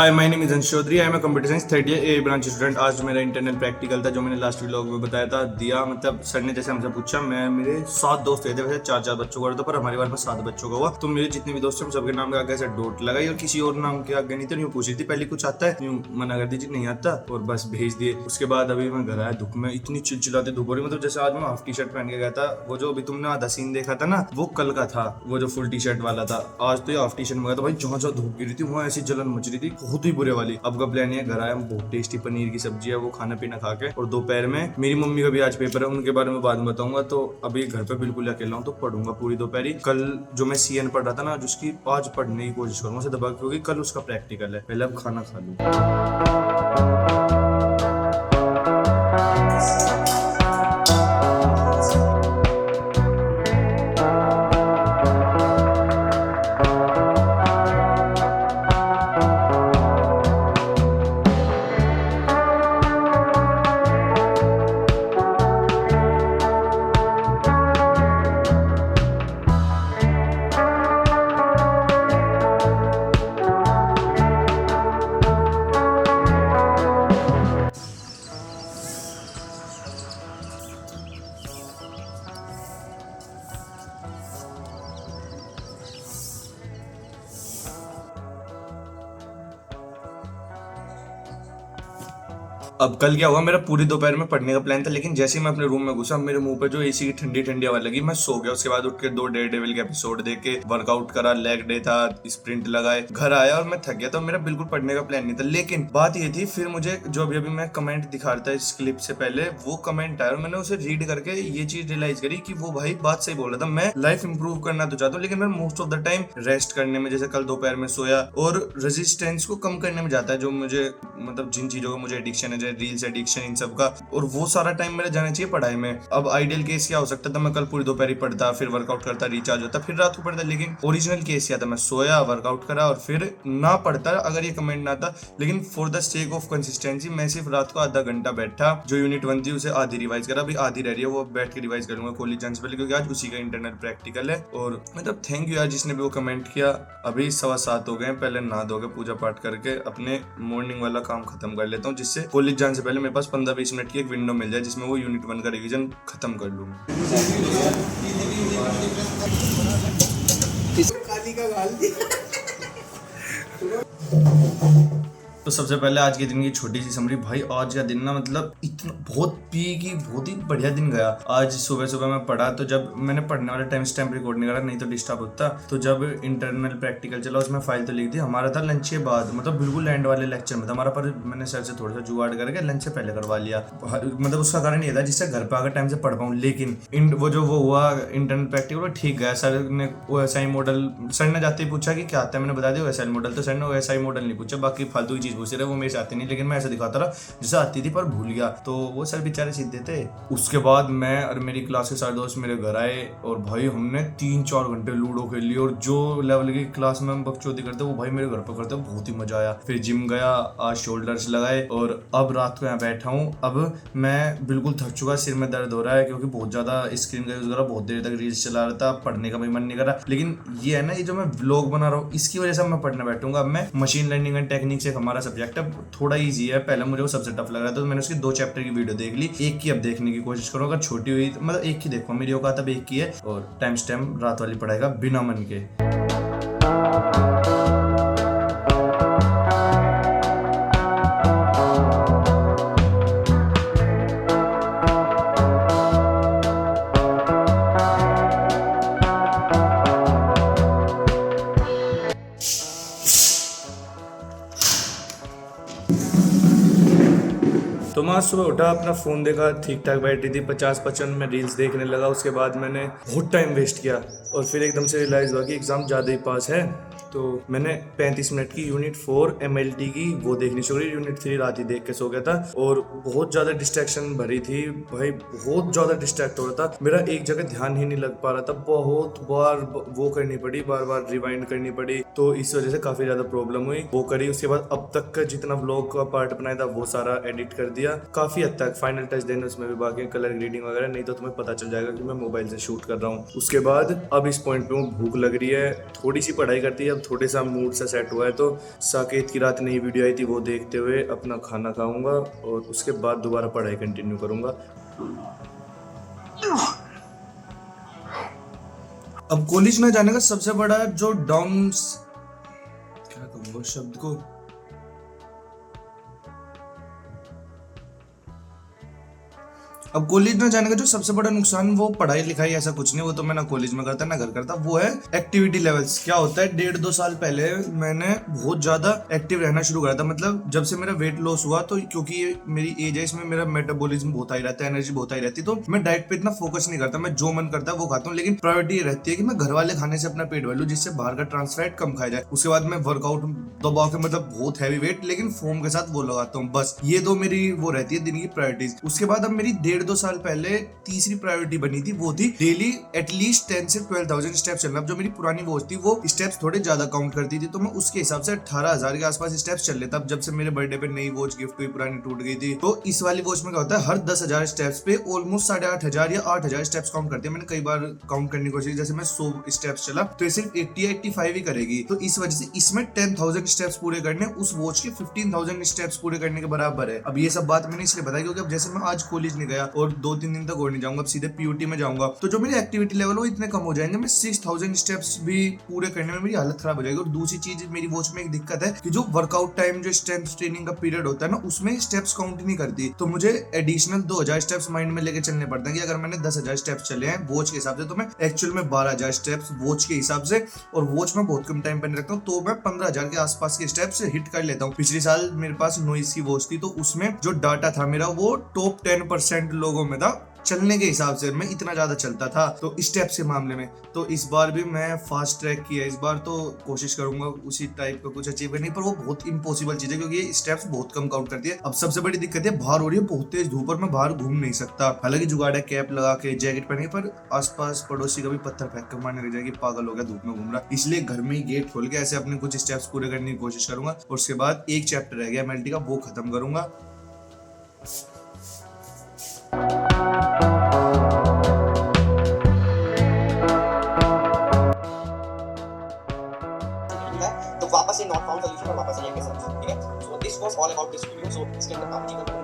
Hi my name is Ansh Chaudhary. I am computer science third year A branch student. आज मेरा internal practical था जो मैंने लास्ट व्लॉग में बताया था दिया। मतलब सर ने जैसे हमसे पूछा, मैं मेरे 7 दोस्त थे, वैसे 4 बच्चों का था पर हमारे बार में 7 बच्चों का हुआ। तो मेरे जितने भी दोस्त थे सबके नाम के आगे ऐसे डॉट लगाई और किसी और नाम के आगे नहीं था। यूँ पूछ रही थी पहले कुछ आता है, यूँ मना कर दीजिए नहीं आता और बस भेज दिए। उसके बाद अभी मैं घर आया, धूप में इतनी चिलचिलाती धूप हो रही। मतलब जैसे आज मैं हाफ टी शर्ट पहन के गया था, वो जो अभी तुमने आधा सीन देखा था ना वो कल का था, वो जो फुल टी शर्ट वाला था। आज तो ये हाफ टी शर्ट में गया था भाई, जहाँ जहाँ धूप गिरी थी वहाँ ऐसी जलन मच रही थी, बहुत ही बुरे वाली। अब का प्लान है घर आया, बहुत टेस्टी पनीर की सब्जी है वो खाना पीना खा के, और दोपहर में मेरी मम्मी का भी आज पेपर है, उनके बारे में बाद में बताऊंगा। तो अभी घर पे बिल्कुल अकेला हूँ तो पढ़ूंगा पूरी दोपहरी। कल जो मैं सीएन पढ़ रहा था ना, जिसकी आज पढ़ने की कोशिश करूंगा से दबा, क्योंकि कल उसका प्रैक्टिकल है। पहले अब खाना खा लूँ। अब कल क्या हुआ, मेरा पूरी दोपहर में पढ़ने का प्लान था, लेकिन जैसे ही मैं अपने रूम में घुसा मेरे मुंह पे जो एसी की ठंडी ठंडी हवा लगी, मैं सो गया। उसके बाद उठ के 2 डेयरडेविल के एपिसोड देख के वर्कआउट करा, लेग डे था, स्प्रिंट लगाए, घर आया और मैं थक गया। तो मेरा बिल्कुल पढ़ने का प्लान नहीं था। लेकिन बात ये थी, फिर मुझे जो अभी अभी मैं कमेंट दिखा रहा था इस क्लिप से पहले, वो कमेंट आया और मैंने उसे रीड करके ये चीज रियलाइज करी कि वो भाई बात सही बोल रहा था। मैं लाइफ इंप्रूव करना तो चाहता हूँ, लेकिन मैं most of the time rest करने में, जैसे कल दोपहर में सोया, और रेजिस्टेंस को कम करने में जाता है, जो मुझे मतलब जिन चीजों का मुझे एडिक्शन है, जैसे रील्स एडिक्शन, इन सब का, और वो सारा टाइम मेरा जाना चाहिए पढ़ाई में। अब आइडियल केस क्या हो सकता था, मैं कल पूरी दोपहर ही पढ़ता, फिर वर्कआउट करता, रिचार्ज होता, फिर रात को पढ़ता। लेकिन ओरिजिनल केस क्या था, मैं सोया, वर्कआउट करा और फिर ना पढ़ता अगर ये कमेंट ना था। लेकिन for the sake of consistency मैं सिर्फ रात को आधा घंटा बैठा, जो यूनिट 1 थी उसे आधी रिवाइज करा, अभी आधी रह रही है, वो बैठ के रिवाइज करूंगा कॉलेज जाने से पहले, क्योंकि आज उसी का इंटरनल प्रैक्टिकल है। और मतलब थैंक यू यार जिसने भी वो कमेंट किया। अभी 7:15 हो गए, पहले नहा धो के पूजा पाठ करके अपने मॉर्निंग वाला काम खत्म कर लेता हूँ, जिससे कॉलेज जाने से पहले मेरे पास 15-20 मिनट की एक विंडो मिल जाए जिसमें वो यूनिट 1 का रिवीजन खत्म कर लूँ। तो सबसे पहले आज के दिन की छोटी सी समरी। भाई आज का दिन ना मतलब इतना बहुत ही बढ़िया दिन गया। आज सुबह सुबह मैं पढ़ा, तो जब मैंने पढ़ने वाले टाइम स्टैम्प रिकॉर्ड नहीं करा, नहीं तो डिस्टर्ब होता। तो जब इंटरनल प्रैक्टिकल चला उसमें फाइल तो लिख दी। हमारा था लंच के बाद, मतलब बिल्कुल एंड वाले लेक्चर में था हमारा, पर मैंने सर से थोड़ा सा जुगाड़ करके लंच से पहले करवा लिया। मतलब उसका कारण ये था जिससे घर पर आकर टाइम से पढ़ पाऊँ। लेकिन वो हुआ इंटरनल प्रैक्टिकल वो ठीक गया। सर ने वो एसआई मॉडल, सर ने जाते ही पूछा कि क्या आता है, मैंने बता दिया एसआई मॉडल। तो सर ने वो एसआई मॉडल नहीं पूछा, बाकी फालतू की चीज पूछ रहे, वो मेरे से आती नहीं। लेकिन मैं ऐसा दिखाता रहा जैसे आती थी पर भूल गया, तो वो सर बेचारे सीधे थे। उसके बाद मैं और मेरी क्लास के सारे दोस्त मेरे घर आए और भाई हमने 3-4 घंटे लूडो खेल ली, और जो लेवल की क्लास में हम बकचोदी करते वो भाई मेरे घर पर करते, बहुत ही मजा आया। फिर जिम गया, आज शोल्डर्स लगाए, और अब रात को यहाँ बैठा हूँ। अब मैं बिल्कुल थक चुका, सिर में दर्द हो रहा है क्योंकि बहुत ज्यादा स्क्रीन का यूज करा, बहुत देर तक रील्स चला रहा था, पढ़ने का भी मन नहीं करा। लेकिन ये है ना, ये जो मैं व्लॉग बना रहा हूँ इसकी वजह से मैं पढ़ने बैठूंगा। अब मैं मशीन लर्निंग एंड टेक्निक्स एक हमारा सब्जेक्ट है, थोड़ा इजी है। पहले मुझे वो सबसे टफ लग रहा था, तो मैंने उसकी 2 चैप्टर की वीडियो देख ली, एक की अब देखने की कोशिश करूँ। अगर छोटी हुई मतलब एक की देखो, मेरी औकात अब एक की है, और टाइम स्टैम्प रात वाली पढ़ाएगा बिना मन के। तो मैं आज सुबह उठा, अपना फ़ोन देखा, ठीक ठाक बैठी थी, 50-55 में रील्स देखने लगा। उसके बाद मैंने बहुत टाइम वेस्ट किया और फिर एकदम से रियलाइज़ हुआ कि एग्ज़ाम ज़्यादा ही पास है। तो मैंने 35 मिनट की यूनिट 4 MLT की वो देखनी शुरू की। यूनिट 3 रात ही देख के सो गया था, और बहुत ज़्यादा डिस्ट्रैक्शन भरी थी भाई, बहुत ज़्यादा डिस्ट्रैक्ट हो रहा था। मेरा एक जगह ध्यान ही नहीं लग पा रहा था, बहुत बार वो करनी पड़ी, बार बार रिवाइंड करनी पड़ी, तो इस वजह से काफ़ी ज़्यादा प्रॉब्लम हुई। वो करी, उसके बाद अब तक का जितना व्लॉग का पार्ट बनाया था वो सारा एडिट कर दिया। काफ़ी हद तक फाइनल टच देना उसमें भी बाकी, कलर ग्रेडिंग वगैरह, नहीं तो तुम्हें पता चल जाएगा कि मैं मोबाइल से शूट कर रहा हूँ। उसके बाद अब इस पॉइंट पे भूख लग रही है, थोड़ी सी पढ़ाई करती है, अब थोड़े सा मूड सा सेट हुआ है, तो साकेत की रात नई वीडियो आई थी वो देखते हुए अपना खाना खाऊंगा और उसके बाद दोबारा पढ़ाई कंटिन्यू करूंगा। अब कॉलेज में जाने का सबसे बड़ा जो डाउन, क्या कहूँगा शब्द को, अब कॉलेज में जाने का जो सबसे बड़ा नुकसान वो पढ़ाई लिखाई ऐसा कुछ नहीं, वो तो मैं ना कॉलेज में करता ना घर करता, वो है एक्टिविटी लेवल्स। क्या होता है 1.5-2 साल पहले मैंने बहुत ज्यादा एक्टिव रहना शुरू करा था। मतलब जब से मेरा वेट लॉस हुआ तो क्योंकि मेरी एज है, इसमें मेरा मेटाबॉलिज्म बहुत हाई रहता है, एनर्जी बहुत हाई रहती है, तो मैं डाइट पे इतना फोकस नहीं करता, मैं जो मन करता है वो खाता हूँ। लेकिन प्रायोरिटी रहती है कि मैं घर वाले खाने से अपना पेट भर लूं, जिससे बाहर का ट्रांस फैट कम खाया जाए। उसके बाद मैं वर्कआउट दबा के, मतलब बहुत हैवी वेट लेकिन फोम के साथ वो लगाता हूँ। बस ये दो मेरी वो रहती है दिन की प्रायोरिटीज। उसके बाद अब मेरी 1.5-2 साल पहले तीसरी प्रायोरिटी बनी थी, वो थी डेली एटलीस्ट 10 से 12,000 स्टेप्स चलना। जो मेरी पुरानी वॉच थी वो स्टेप्स थोड़े ज्यादा काउंट करती थी, तो मैं उसके हिसाब से 18,000 के आसपास स्टेप्स चल लेता। जब से मेरे बर्थडे पे नई वॉच गिफ्ट हुई, पुरानी टूट गई थी, तो इस वाली वॉच में क्या होता है, हर 10,000 स्टेप्स पे ऑलमोस्ट 8,500 या 8,000 स्टेप्स काउंट करती है। मैंने कई बार काउंट करने की कोशिश, जैसे मैं 100 स्टेप्स चला तो ये सिर्फ 80 या 85 ही करेगी। तो इस वजह से इसमें 10,000 स्टेप्स पूरे करने उस वॉच के 15,000 स्टेप्स पूरे करने के बराबर है। अब ये सब बात मैंने इसलिए बताई क्योंकि अब जैसे मैं आज कॉलेज नहीं गया और 2-3 दिन तक और नहीं जाऊंगा, सीधे पीयूटी में जाऊंगा, तो जो मेरी एक्टिविटी लेवल वो इतने कम हो जाएंगे, मैं 6,000 स्टेप्स भी पूरे करने में मेरी हालत खराब हो जाएगी। और दूसरी चीज मेरी वॉच में एक दिक्कत है कि जो वर्कआउट टाइम, जो स्ट्रेंथ ट्रेनिंग का पीरियड होता है ना, उसमें स्टेप्स काउंट नहीं करती। तो मुझे एडिशनल 2,000 स्टेप्स माइंड में लेके चलने पड़ते हैं कि अगर मैंने 10,000 स्टेप्स चले हैं वॉच के हिसाब से, तो मैं एक्चुअल में 12,000 स्टेप्स वॉच के हिसाब से, और वॉच में बहुत कम टाइम पर रखता हूँ, तो मैं 15,000 के आसपास के स्टेप्स हिट कर लेता हूँ। पिछले साल मेरे पास नॉइस की वॉच थी, तो उसमें जो डाटा था मेरा वो टॉप 10% लोगों में था चलने के हिसाब से। मैं इतना ज्यादा चलता था तो स्टेप्स के मामले में। तो इस बार भी मैं फास्ट ट्रैक किया, इस बार तो कोशिश करूंगा उसी टाइप का कुछ अचीव करने, पर वो बहुत इंपॉसिबल चीज है क्योंकि ये स्टेप्स बहुत कम काउंट करती है। अब सबसे बड़ी दिक्कत है बाहर हो रही है बहुत तेज धूप और मैं बाहर घूम नहीं सकता। हालांकि जुगाड़ है कैप लगा के, जैकेट पहन के, पर आसपास पड़ोसी का भी पत्थर फेंक कर मारने लग जाएगी, पागल हो गया धूप में घूम रहा। इसलिए घर में ही गेट खोल के ऐसे अपने कुछ स्टेप्स पूरे करने की कोशिश करूंगा। और उसके बाद एक चैप्टर रह गया एमएलटी का, वो खत्म करूंगा। तो वापस से नॉट फाउंड सॉल्यूशन और वापस से ये कैसे समझो, ठीक है। So this was all about this video. So इसके अंदर काफी चीजें कंप्लीट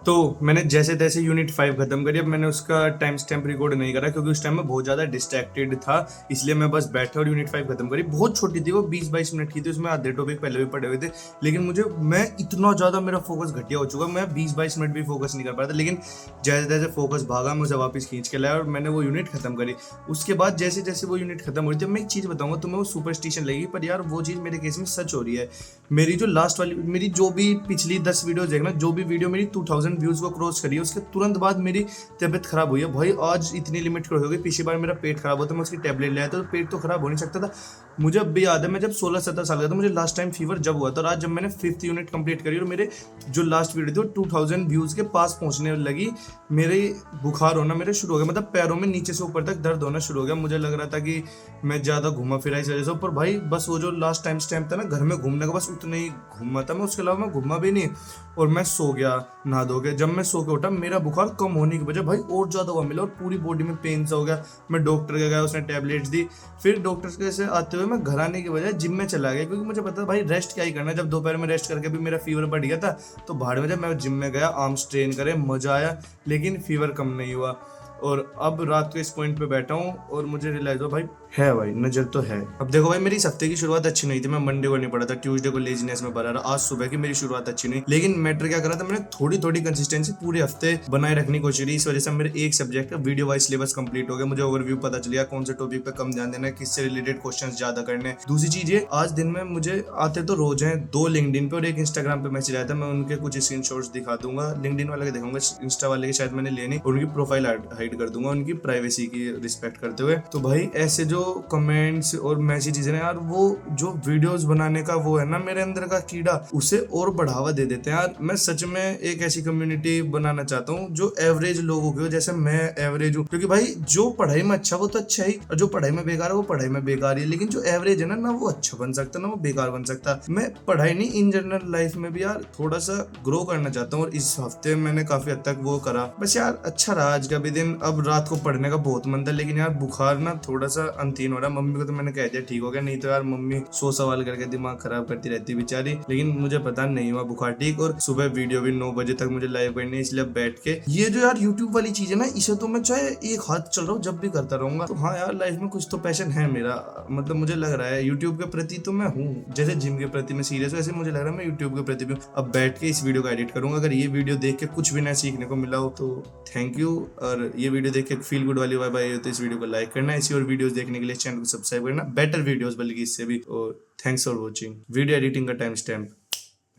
तो मैंने जैसे तैसे यूनिट 5 खत्म करी। अब मैंने उसका टाइम स्टैम्प रिकॉर्ड नहीं करा क्योंकि उस टाइम में बहुत ज्यादा डिस्ट्रैक्टेड था, इसलिए मैं बस बैठा और यूनिट 5 खत्म करी। बहुत छोटी थी वो, 20-22 मिनट की थी, उसमें आधे टॉपिक पहले भी पढ़े हुए थे। लेकिन मैं इतना ज्यादा मेरा फोकस घटिया हो चुका, मैं 20-22 मिनट भी फोकस नहीं कर पा था। लेकिन जैसे जैसे फोकस भागा मैं उसे वापस खींच के लाया और मैंने वो यूनिट खत्म करी। उसके बाद जैसे जैसे वो यूनिट खत्म हो रही थी, मैं एक चीज बताऊंगा तुम्हें, वो सुपरस्टिशन लगेगी पर यार वो चीज मेरे केस में सच हो रही है। मेरी जो लास्ट वाली, मेरी जो भी पिछली 10 वीडियो देखना, जो भी वीडियो मेरी 2000 व्यूज को क्रॉस करी है, उसके तुरंत बाद मेरी तबीयत खराब हुई है। भाई आज इतनी लिमिट क्रॉस हो गई। पिछली बार मेरा पेट खराब होता, मैं उसकी टेबलेट लाया था तो पेट तो खराब हो नहीं सकता था, मुझे अब भी याद है मैं जब 16-17 साल का था, मुझे लास्ट टाइम फीवर जब हुआ था, और आज जब मैंने 5th यूनिट कंप्लीट करी और मेरे जो लास्ट वीडियो थी वो 2000 व्यूज के पास पहुंचने लगी, मेरे बुखार होना मेरे शुरू हो गया, मतलब पैरों में नीचे से ऊपर तक दर्द होना शुरू हो गया। मुझे लग रहा था कि मैं ज्यादा घूमा फिरा इस वजह से, पर भाई बस वो जो लास्ट टाइम स्टैम्प था ना घर में घूमने का, बस उतना ही घूमा था मैं, उसके अलावा मैं घूमा भी नहीं। और मैं सो गया नहा धो के, जब मैं सो के उठा मेरा बुखार कम होने की वजह भाई और ज्यादा हुआ मिला और पूरी बॉडी में पेन सा हो गया। मैं डॉक्टर के गया, उसने टैबलेट्स दी, फिर डॉक्टर के से आते हुए मैं घर आने की बजाय जिम में चला गया, क्योंकि मुझे पता था भाई रेस्ट क्या ही करना है। जब दोपहर में रेस्ट करके भी मेरा फीवर बढ़ गया था, तो भाड़ में जब मैं जिम में गया, आर्म्स ट्रेन करे, मजा आया, लेकिन फीवर कम नहीं हुआ। और अब रात को इस पॉइंट पे बैठा हूँ और मुझे रियलाइज हुआ भाई है भाई नजर तो है। अब देखो भाई मेरी इस हफ्ते की शुरुआत अच्छी नहीं थी, मैं मंडे को नहीं पढ़ा था, ट्यूसडे को लेजीनेस में भरा रहा, आज सुबह की मेरी शुरुआत अच्छी नहीं, लेकिन मैटर क्या करा था, मैंने थोड़ी थोड़ी कंसिस्टेंसी पूरे हफ्ते बनाए रखने की कोशिश की। इस वजह से मेरे एक सब्जेक्ट का वीडियो वाइज सिलेबस कंप्लीट हो गया, मुझे ओवरव्यू पता चल गया कौन से टॉपिक पे कम ध्यान देना है, किससे रिलेटेड क्वेश्चंस ज्यादा करने। दूसरी चीज ये, आज दिन में मुझे आते तो रोज हैं 2 लिंक्डइन पे और 1 इंस्टाग्राम पे मैसेज आया था, मैं उनके कुछ स्क्रीनशॉट्स दिखा दूंगा, लिंक्डइन वाले के दिखाऊंगा, इंस्टा वाले के शायद मैंने लेने, उनकी प्रोफाइल हाइड कर दूंगा उनकी प्राइवेसी की रिस्पेक्ट करते हुए। तो भाई ऐसे जो कमेंट्स और मैसेजेस हैं यार, वो जो वीडियोस बनाने का वो है ना मेरे अंदर का कीड़ा, उसे और बढ़ावा दे देते हैं यार। मैं सच में एक ऐसी कम्युनिटी बनाना चाहता हूँ जो एवरेज लोगों की हो, जैसे मैं एवरेज हूँ, क्योंकि भाई जो पढ़ाई में अच्छा वो तो अच्छा ही, और जो पढ़ाई में बेकार है वो पढ़ाई में बेकार ही है, लेकिन जो एवरेज है ना वो अच्छा बन सकता ना वो बेकार बन सकता। मैं पढ़ाई नहीं, इन जनरल लाइफ में भी यार थोड़ा सा ग्रो करना चाहता हूँ, और इस हफ्ते मैंने काफी हद तक वो करा। बस यार अच्छा रहा आज का भी दिन। अब रात को पढ़ने का बहुत मन था, लेकिन यार बुखार ना थोड़ा सा अनतीन हो रहा है। मम्मी को तो मैंने कह दिया ठीक हो गया, नहीं तो यार मम्मी 100 सवाल करके दिमाग खराब करती रहती बेचारी, लेकिन मुझे पता नहीं हुआ बुखार ठीक। और सुबह वीडियो भी 9 बजे तक मुझे लाइव करनी है, इसलिए बैठ के ये जो यार यूट्यूब वाली चीज है ना, इसे तो मैं चाहे एक हाथ चल रहा हूँ जब भी करता रहूंगा। तो हाँ यार लाइफ में कुछ तो पैशन है मेरा, मतलब मुझे लग रहा है यूट्यूब के प्रति तो मैं हूँ, जैसे जिम के प्रति मैं सीरियस हूँ, ऐसे मुझे लग रहा है मैं यूट्यूब के प्रति भी हूँ। अब बैठ के इस वीडियो को एडिट करूंगा, अगर ये वीडियो देख के कुछ भी नया सीखने को मिला हो तो थैंक यू, और ये वीडियो देख के फील गुड वाली वाइब आई हो तो इस वीडियो को लाइक करना, ऐसी और वीडियोस देखने के लिए चैनल को सब्सक्राइब करना, बेटर वीडियोस बल्कि इससे भी। और thanks for watching. Video editing का टाइम स्टैम्प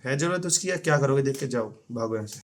है जरूरत उसकी, या क्या करोगे देख के जाओ भागो यहाँ से।